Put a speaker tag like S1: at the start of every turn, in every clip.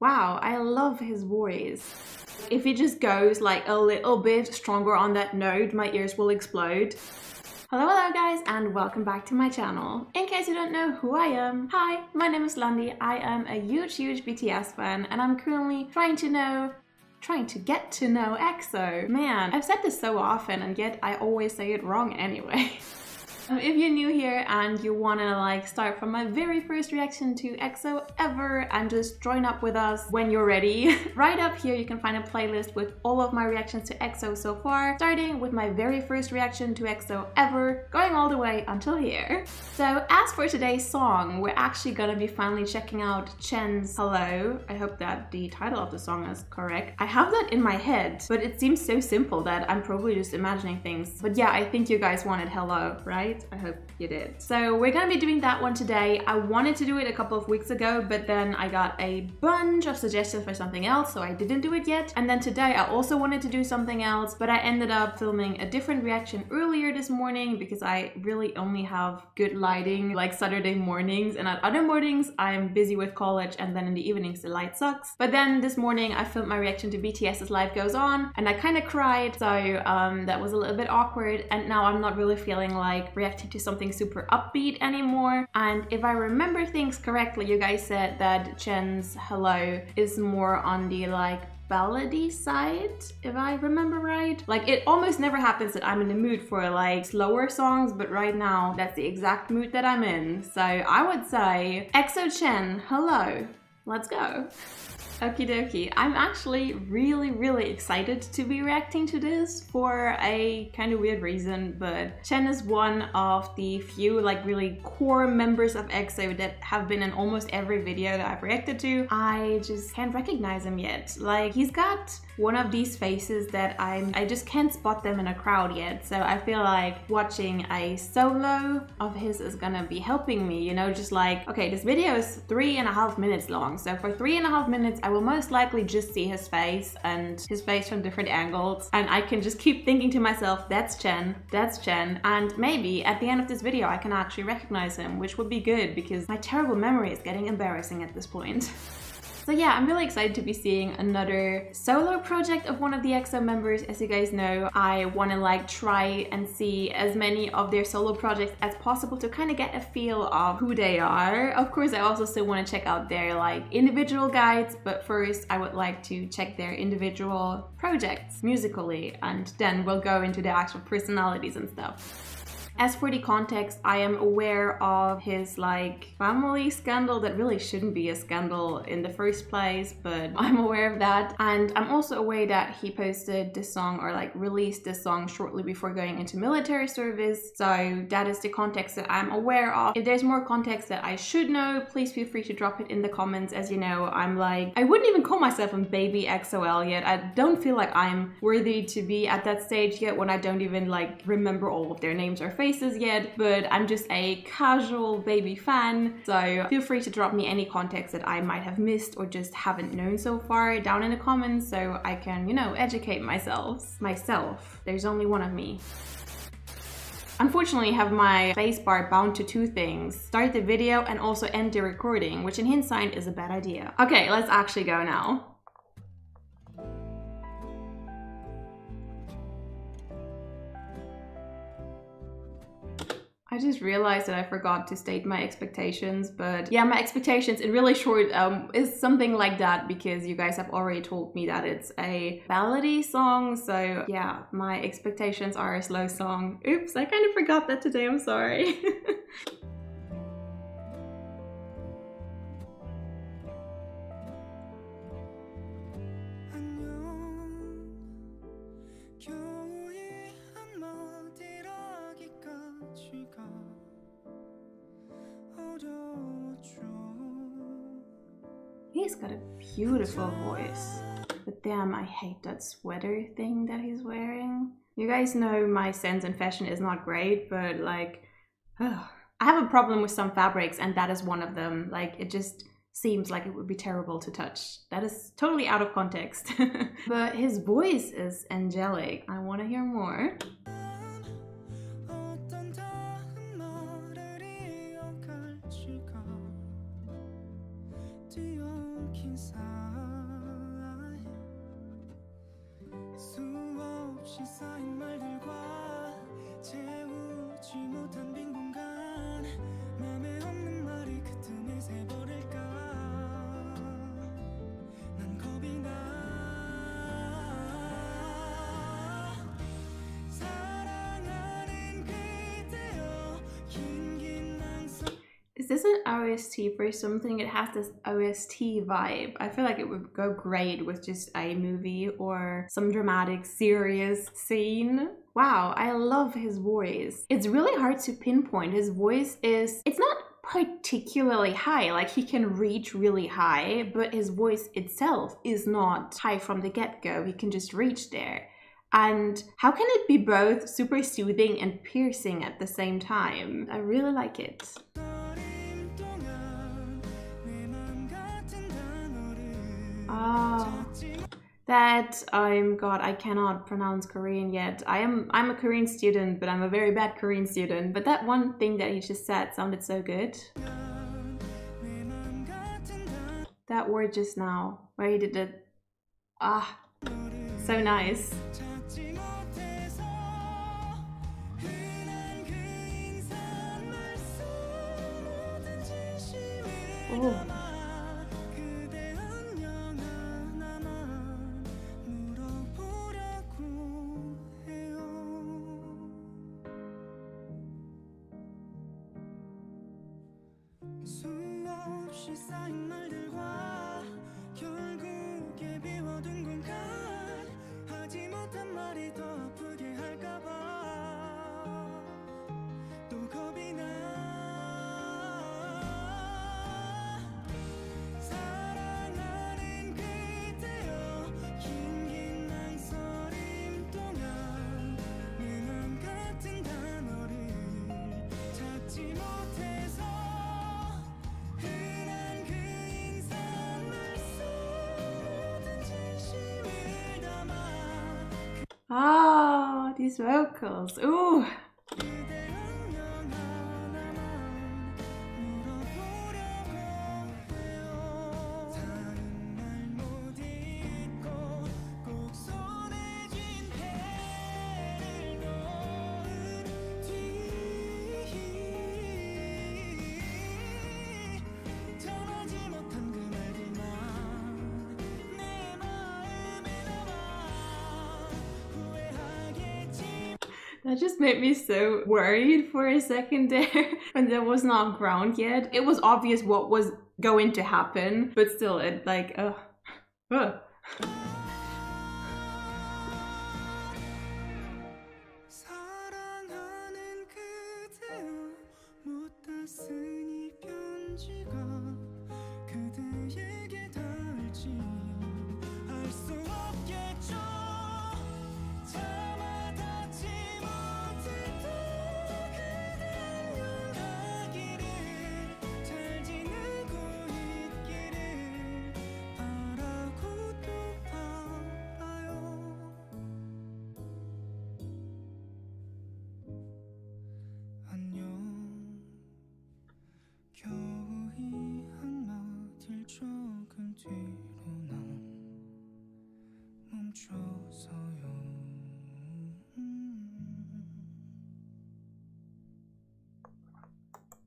S1: Wow, I love his voice. If he just goes like a little bit stronger on that note, my ears will explode. Hello guys, and welcome back to my channel. In case you don't know who I am, hi, my name is Landi. I am a huge BTS fan, and I'm currently trying to get to know EXO. Man, I've said this so often, and yet I always say it wrong anyway. If you're new here and you wanna like start from my very first reaction to EXO ever and just join up with us when you're ready, right up here you can find a playlist with all of my reactions to EXO so far, starting with my very first reaction to EXO ever, going all the way until here. So as for today's song, we're actually gonna be finally checking out Chen's Hello. I hope that the title of the song is correct. I have that in my head, but it seems so simple that I'm probably just imagining things. But yeah, I think you guys wanted Hello, right? I hope you did. So we're gonna be doing that one today. I wanted to do it a couple of weeks ago, but then I got a bunch of suggestions for something else, so I didn't do it yet. And then today I also wanted to do something else, but I ended up filming a different reaction earlier this morning because I really only have good lighting like Saturday mornings, and at other mornings I'm busy with college, and then in the evenings the light sucks. But then this morning I filmed my reaction to BTS's Life Goes On, and I kind of cried, so that was a little bit awkward, and now I'm not really feeling like reacting to something super upbeat anymore. And if I remember things correctly, you guys said that Chen's Hello is more on the like ballady side, if I remember right. Like it almost never happens that I'm in the mood for like slower songs, but right now that's the exact mood that I'm in. So I would say EXO-Chen, Hello, let's go. Okie dokie. I'm actually really excited to be reacting to this for a kind of weird reason, but Chen is one of the few like really core members of EXO that have been in almost every video that I've reacted to. I just can't recognize him yet. Like he's got one of these faces that I just can't spot them in a crowd yet. So I feel like watching a solo of his is gonna be helping me, you know, just like, okay, this video is 3.5 minutes long. So for 3.5 minutes, I will most likely just see his face and his face from different angles. And I can just keep thinking to myself, that's Chen, that's Chen. And maybe at the end of this video, I can actually recognize him, which would be good because my terrible memory is getting embarrassing at this point. So yeah, I'm really excited to be seeing another solo project of one of the EXO members. As you guys know, I want to like try and see as many of their solo projects as possible to kind of get a feel of who they are. Of course, I also still want to check out their like individual guides, but first I would like to check their individual projects musically, and then we'll go into the actual personalities and stuff. As for the context, I am aware of his like family scandal that really shouldn't be a scandal in the first place, but I'm aware of that. And I'm also aware that he posted this song, or like released this song shortly before going into military service. So that is the context that I'm aware of. If there's more context that I should know, please feel free to drop it in the comments. As you know, I'm like, I wouldn't even call myself a baby EXO-L yet. I don't feel like I'm worthy to be at that stage yet when I don't even like remember all of their names or faces yet, but I'm just a casual baby fan, so feel free to drop me any context that I might have missed or just haven't known so far down in the comments so I can, you know, educate myself. There's only one of me. Unfortunately, I have my spacebar bound to two things: start the video and also end the recording, which in hindsight is a bad idea. Okay, let's actually go now. I just realized that I forgot to state my expectations, but yeah, my expectations in really short is something like that, because you guys have already told me that it's a ballady song. So yeah, my expectations are a slow song. Oops, I kind of forgot that today, I'm sorry. He's got a beautiful voice, but damn, I hate that sweater thing that he's wearing. You guys know my sense in fashion is not great, but like, I have a problem with some fabrics, and that is one of them. Like, it just seems like it would be terrible to touch. That is totally out of context. But his voice is angelic. I want to hear more. He's got Is this an OST for something? It has this OST vibe. I feel like it would go great with just a movie or some dramatic, serious scene. Wow, I love his voice. It's really hard to pinpoint. His voice it's not particularly high, like he can reach really high, but his voice itself is not high from the get-go. He can just reach there. And how can it be both super soothing and piercing at the same time? I really like it. Oh, God, I cannot pronounce Korean yet. I'm a Korean student, but I'm a very bad Korean student. But that one thing that he just said sounded so good. That word just now, where he did it. Ah, so nice. Oh. Ah, these vocals. Ooh. That just made me so worried for a second there when there was not ground yet. It was obvious what was going to happen, but still it like, ugh.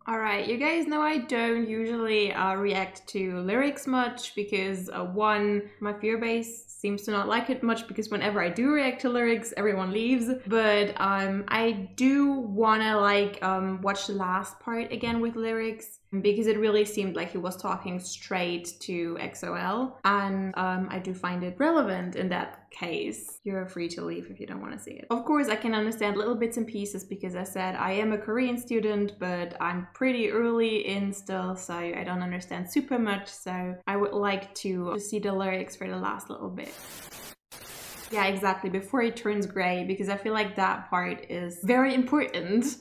S1: Alright, you guys know I don't usually react to lyrics much because one, my viewer base seems to not like it much because whenever I do react to lyrics, everyone leaves. But I do wanna like watch the last part again with lyrics because it really seemed like he was talking straight to EXO-L, and I do find it relevant in that case. You're free to leave if you don't want to see it. Of course, I can understand little bits and pieces because I said I am a Korean student, but I'm pretty early in still, so I don't understand super much, so I would like to see the lyrics for the last little bit. Yeah, exactly, before it turns gray, because I feel like that part is very important.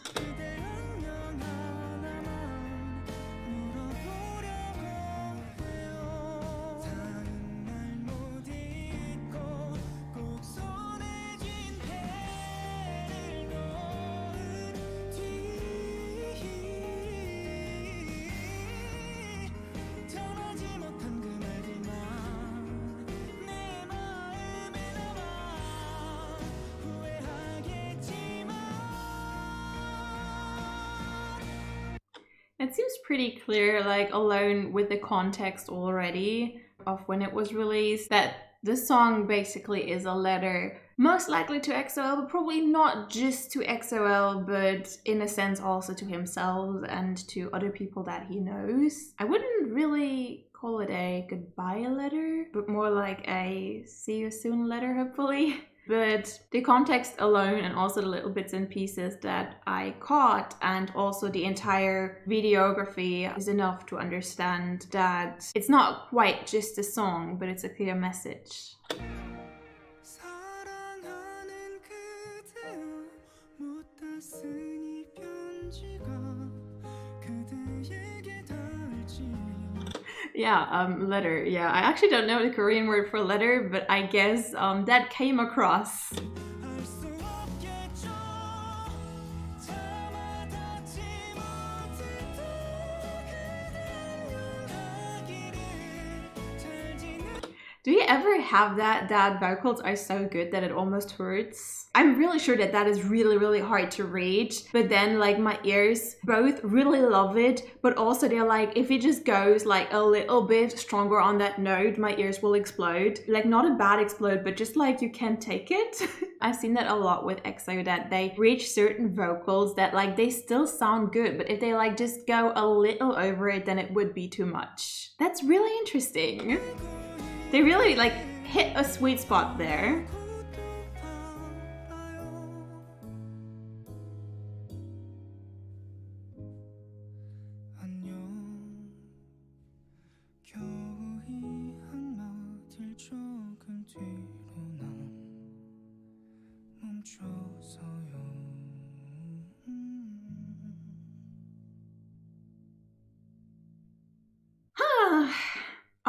S1: It seems pretty clear, like alone with the context already of when it was released, that the song basically is a letter, most likely to EXO-L, but probably not just to EXO-L, but in a sense also to himself and to other people that he knows. I wouldn't really call it a goodbye letter, but more like a see you soon letter, hopefully. But the context alone and also the little bits and pieces that I caught and also the entire videography is enough to understand that it's not quite just a song, but it's a clear message. Yeah, letter. Yeah, I actually don't know the Korean word for letter, but I guess that came across. Do you ever have that vocals are so good that it almost hurts? I'm really sure that that is really hard to reach, but then like my ears both really love it, but also they're like, if it just goes like a little bit stronger on that note, my ears will explode. Like not a bad explode, but just like you can't take it. I've seen that a lot with EXO, that they reach certain vocals that like they still sound good, but if they like just go a little over it, then it would be too much. That's really interesting. They really like hit a sweet spot there.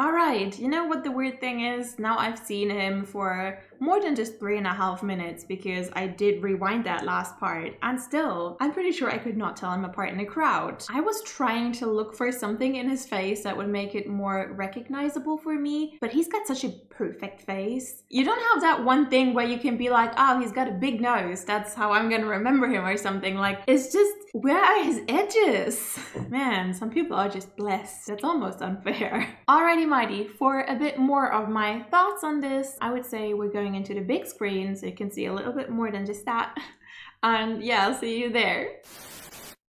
S1: Alright, you know what the weird thing is? Now I've seen him for more than just 3.5 minutes because I did rewind that last part, and still, I'm pretty sure I could not tell him apart in a crowd. I was trying to look for something in his face that would make it more recognizable for me, but he's got such a perfect face. You don't have that one thing where you can be like, oh, he's got a big nose, that's how I'm gonna remember him or something. Like, it's just, where are his edges? Man, some people are just blessed. That's almost unfair. Alrighty mighty, for a bit more of my thoughts on this, I would say we're going into the big screen so you can see a little bit more than just that. And yeah, I'll see you there.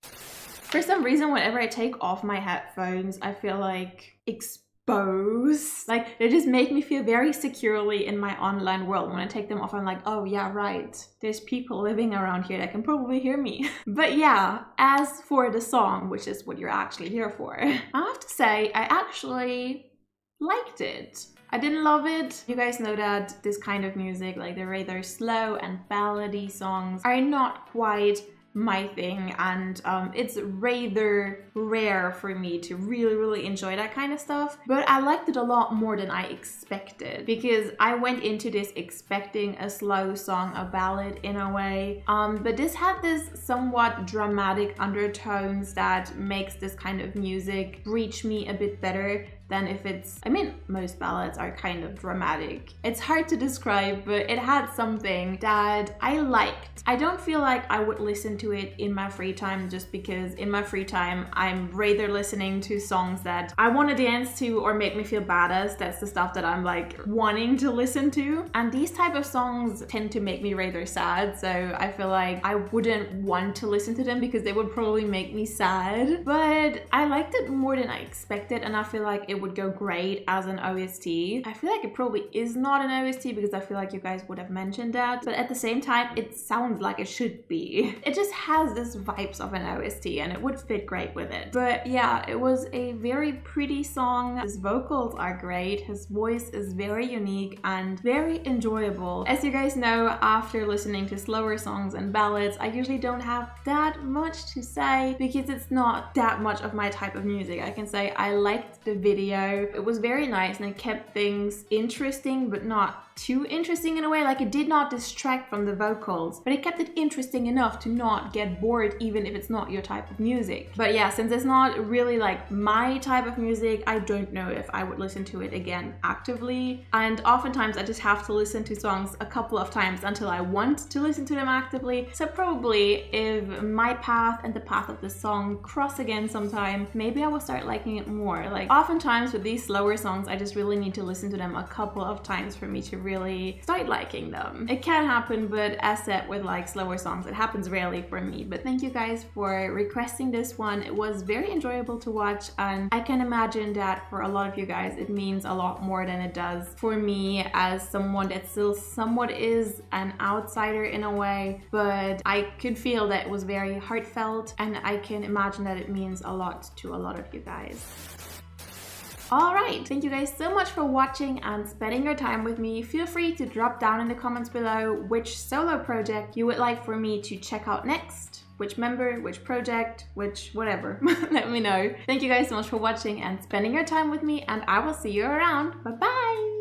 S1: For some reason, whenever I take off my headphones, I feel like exposed. Like, they just make me feel very securely in my online world. When I take them off, I'm like, oh yeah, right. There's people living around here that can probably hear me. But yeah, as for the song, which is what you're actually here for, I have to say, I actually liked it. I didn't love it. You guys know that this kind of music, like the rather slow and ballady songs, are not quite my thing, and it's rather rare for me to really enjoy that kind of stuff. But I liked it a lot more than I expected, because I went into this expecting a slow song, a ballad in a way, but this had this somewhat dramatic undertones that makes this kind of music reach me a bit better than if it's, I mean, most ballads are kind of dramatic. It's hard to describe, but it had something that I liked. I don't feel like I would listen to it in my free time, just because in my free time, I'm rather listening to songs that I want to dance to or make me feel badass. That's the stuff that I'm like wanting to listen to. And these type of songs tend to make me rather sad, so I feel like I wouldn't want to listen to them because they would probably make me sad. But I liked it more than I expected, and I feel like it would go great as an OST. I feel like it probably is not an OST because I feel like you guys would have mentioned that, but at the same time it sounds like it should be. It just has this vibes of an OST and it would fit great with it. But yeah, it was a very pretty song. His vocals are great, his voice is very unique and very enjoyable. As you guys know, after listening to slower songs and ballads, I usually don't have that much to say because it's not that much of my type of music. I can say I liked the video video. It was very nice and it kept things interesting but not too interesting in a way. Like, it did not distract from the vocals, but it kept it interesting enough to not get bored even if it's not your type of music. But yeah, since it's not really like my type of music, I don't know if I would listen to it again actively. And oftentimes I just have to listen to songs a couple of times until I want to listen to them actively. So probably if my path and the path of the song cross again sometime, maybe I will start liking it more. Like, oftentimes with these slower songs, I just really need to listen to them a couple of times for me to really start liking them. It can happen, but as said, with like slower songs, it happens rarely for me. But thank you guys for requesting this one. It was very enjoyable to watch, and I can imagine that for a lot of you guys it means a lot more than it does for me as someone that still somewhat is an outsider in a way. But I could feel that it was very heartfelt, and I can imagine that it means a lot to a lot of you guys. Alright, thank you guys so much for watching and spending your time with me. Feel free to drop down in the comments below which solo project you would like for me to check out next. Which member, which project, which whatever. Let me know. Thank you guys so much for watching and spending your time with me, and I will see you around. Bye bye!